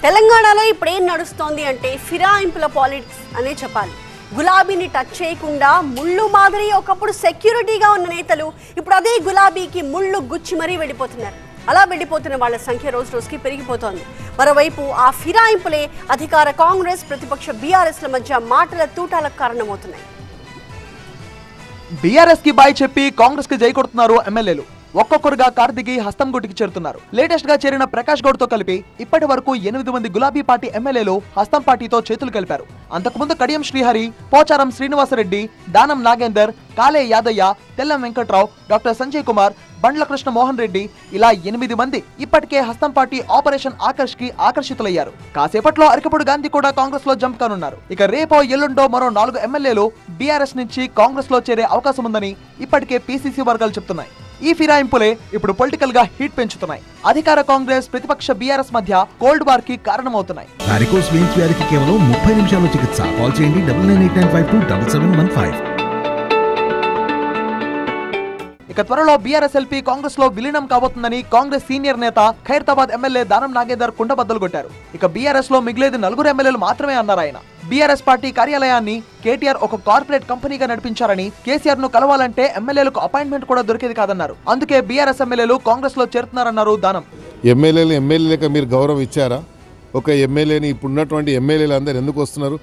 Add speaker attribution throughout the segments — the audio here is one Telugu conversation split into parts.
Speaker 1: తెలంగాణలో ఇప్పుడు ఏం నడుస్తోంది అంటే ఫిరాయింపుల పాలిటిక్స్ అనే చెప్పాలి. గులాబీని టచ్ చేయకుండా ముళ్ళు మాదిరి ఒకప్పుడు సెక్యూరిటీగా ఉన్న నేతలు ఇప్పుడు అదే గులాబీకి ముళ్ళు గుచ్చి మరీ వెళ్ళిపోతున్నారు. అలా వెళ్ళిపోతున్న వాళ్ళ సంఖ్య రోజు రోజుకి పెరిగిపోతోంది. మరోవైపు ఆ ఫిరాయింపులే అధికార కాంగ్రెస్ ప్రతిపక్ష బీఆర్ఎస్ల మధ్య మాటల తూటాలకు కారణమవుతున్నాయి.
Speaker 2: బీఆర్ఎస్ కి బాయ్ చెప్పి కాంగ్రెస్ కి జై కొడుతున్నారు ఎమ్మెల్యేలు. ఒక్కొక్కరుగా కారు దిగి హస్తం గుటికి చేరుతున్నారు. లేటెస్ట్ గా చేరిన ప్రకాష్ గౌడ్ తో కలిపి ఇప్పటి వరకు 8 మంది గులాబీ పార్టీ ఎమ్మెల్యేలు హస్తం పార్టీతో చేతులు కలిపారు. అంతకుముందు కడియం శ్రీహరి, పోచారం శ్రీనివాసరెడ్డి, దానం నాగేందర్, కాలే యాదయ్య, తెల్లం వెంకట్రావు, డాక్టర్ సంజయ్ కుమార్, బండ్ల కృష్ణ మోహన్ రెడ్డి ఇలా 8 మంది ఇప్పటికే హస్తం పార్టీ ఆపరేషన్ ఆకర్ష్ కి ఆకర్షితులయ్యారు. కాసేపట్లో అరకపూడి గాంధీ కూడా కాంగ్రెస్ లో జంప్ కానున్నారు. ఇక రేపో ఎల్లుండో మరో 4 ఎమ్మెల్యేలు బీఆర్ఎస్ నుంచి కాంగ్రెస్ లో చేరే అవకాశం ఉందని ఇప్పటికే పీసీసీ వర్గాలు చెప్తున్నాయి. ఈ ఫిరాయింపులే ఇప్పుడు పొలిటికల్ గా హీట్ పెంచుతున్నాయి. అధికార కాంగ్రెస్ ప్రతిపక్ష బీఆర్ఎస్ మధ్య కోల్డ్ వార్ కి కారణమవుతున్నాయి.
Speaker 3: వారికోస్ వెయిన్స్ వ్యాధికి కేవలం 30 నిమిషాల్లో చికిత్స. కాల్ చేయండి 9989527715.
Speaker 2: ఇక త్వరలో బీఆర్ఎస్ ఎల్పీ కాంగ్రెస్ లో విలీనం కాబోతుందని కాంగ్రెస్ సీనియర్ నేత ఖైరతాబాద్ ఎమ్మెల్యే దానం నాగేందర్ కుండబద్దలు కొట్టారు. ఇక బీఆర్ఎస్ లో మిగిలేది 4 ఎమ్మెల్యేలు మాత్రమే అన్నారు ఆయన. బీఆర్ఎస్ పార్టీ కార్యాలయాన్ని కేటీఆర్ ఒక కార్పొరేట్ కంపెనీగా నడిపించారని, కేసీఆర్ ను కలవాలంటే ఎమ్మెల్యేలకు అపాయింట్మెంట్ కూడా దొరికేది కాదన్నారు. అందుకే బీఆర్ఎస్ ఎమ్మెల్యేలు కాంగ్రెస్ లో చేరుతున్నారన్నారు దానం.
Speaker 4: ఎమ్మెల్యేలకు మీరు గౌరవం ఇచ్చారా? ఒక ఎమ్మెల్యేని ఇప్పుడున్నటువంటి ఎమ్మెల్యేలు అందరు ఎందుకు వస్తున్నారు?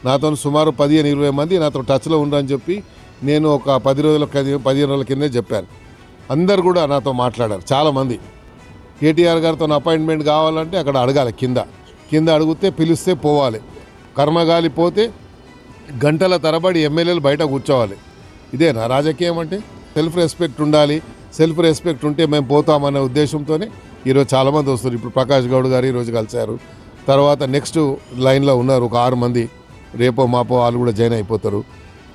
Speaker 4: నాతో సుమారు 15-20 మంది నాతో టచ్లో ఉండరని చెప్పి నేను ఒక 15 రోజుల కిందే చెప్పాను. అందరు కూడా నాతో మాట్లాడారు చాలామంది. కేటీఆర్ గారితో అపాయింట్మెంట్ కావాలంటే అక్కడ అడగాలి, కింద అడిగితే పిలిస్తే పోవాలి. కర్మగాలి పోతే గంటల తరబడి ఎమ్మెల్యేలు బయట కూర్చోవాలి. ఇదేనా రాజకీయం అంటే? సెల్ఫ్ రెస్పెక్ట్ ఉండాలి. సెల్ఫ్ రెస్పెక్ట్ ఉంటే మేము పోతామనే ఉద్దేశంతోనే ఈరోజు చాలామంది వస్తారు. ఇప్పుడు ప్రకాష్ గౌడ్ గారు ఈరోజు కలిశారు. తర్వాత నెక్స్ట్ లైన్లో ఉన్నారు ఒక 6 మంది. రేపో మాపో వాళ్ళు కూడా జాయిన్ అయిపోతారు.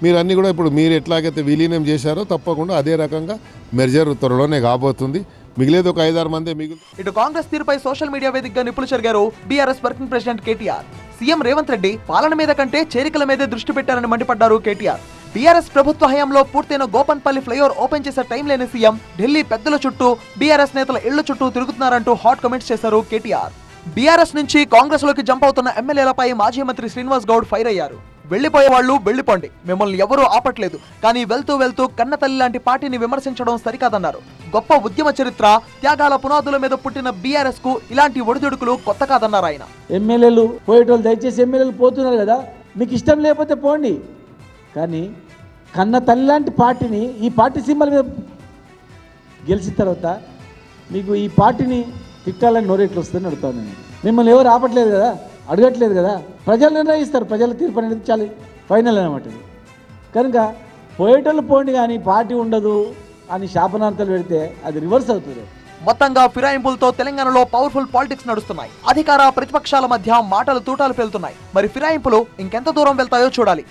Speaker 4: మీరు అన్నీ కూడా ఇప్పుడు మీరు ఎట్లాగైతే విలీనం చేశారో తప్పకుండా అదే రకంగా మెర్జర్ త్వరలోనే కాబోతుంది. మిగిలేదు ఒక 5-6 మంది మిగిలి.
Speaker 2: ఇటు కాంగ్రెస్ తీరుపై సోషల్ మీడియా వేదికగా నిప్పులు చెరిగారు BRS working president KTR. CM Revanth Reddy పాలన మీద కంటే చేరికల మీదే దృష్టి పెట్టారని మండిపడ్డారు కేటీఆర్. బీఆర్ఎస్ ప్రభుత్వ హయాంలో పూర్తయిన గోపన్పల్లి ఫ్లైఓవర్ ఓపెన్ చేసే టైం లేని సీఎం ఢిల్లీ పెద్దల చుట్టూ బీఆర్ఎస్ నేతల ఇళ్ల చుట్టూ తిరుగుతున్నారంటూ హాట్ కామెంట్స్ చేశారు కేటీఆర్. బీఆర్ఎస్ నుంచి కాంగ్రెస్ లోకి జంప్ అవుతున్న ఎమ్మెల్యేలపై మాజీ మంత్రి శ్రీనివాస్ గౌడ్ ఫైర్ అయ్యారు. వెళ్లిపోయే వాళ్ళు వెళ్లిపోండి, మిమ్మల్ని ఎవరూ ఆపట్లేదు, కానీ వెళ్తూ కన్న తల్లి లాంటి పార్టీని విమర్శించడం సరికాదన్నారు. గొప్ప ఉద్యమ చరిత్ర, త్యాగాల పునాదుల మీద పుట్టిన బీఆర్ఎస్ కు ఇలాంటి ఒడిదుడుకులు కొత్త కాదన్నారు ఆయన.
Speaker 5: ఎమ్మెల్యేలు పోయేటోళ్ళు దయచేసి ఎమ్మెల్యేలు పోతున్నారు కదా, మీకు ఇష్టం లేకపోతే పోండి, కానీ కన్న తల్లి లాంటి పార్టీని ఈ పార్టీ సింబల్ మీద గెలిచిన తర్వాత మీకు ఈ పార్టీని తిట్టాలని నోరెట్లు వస్తుందని అడుగుతాను నేను. మిమ్మల్ని ఎవరు ఆపట్లేదు కదా, అడగట్లేదు కదా, ప్రజలు నిర్ణయిస్తారు. ప్రజల తీర్పు అనేది చాలా ఫైనల్ అనమాట. కనుక పోయేటోళ్ళు పోండి కానీ పార్టీ ఉండదు అని శాపనార్థాలు పెడితే అది రివర్స్ అవుతుంది.
Speaker 2: మొత్తంగా ఫిరాయింపులతో తెలంగాణలో పవర్ఫుల్ పాలిటిక్స్ నడుస్తున్నాయి. అధికార ప్రతిపక్షాల మధ్య మాటలు తూటాలు పేలుతున్నాయి. మరి ఫిరాయింపులు ఇంకెంత దూరం వెళ్తాయో చూడాలి.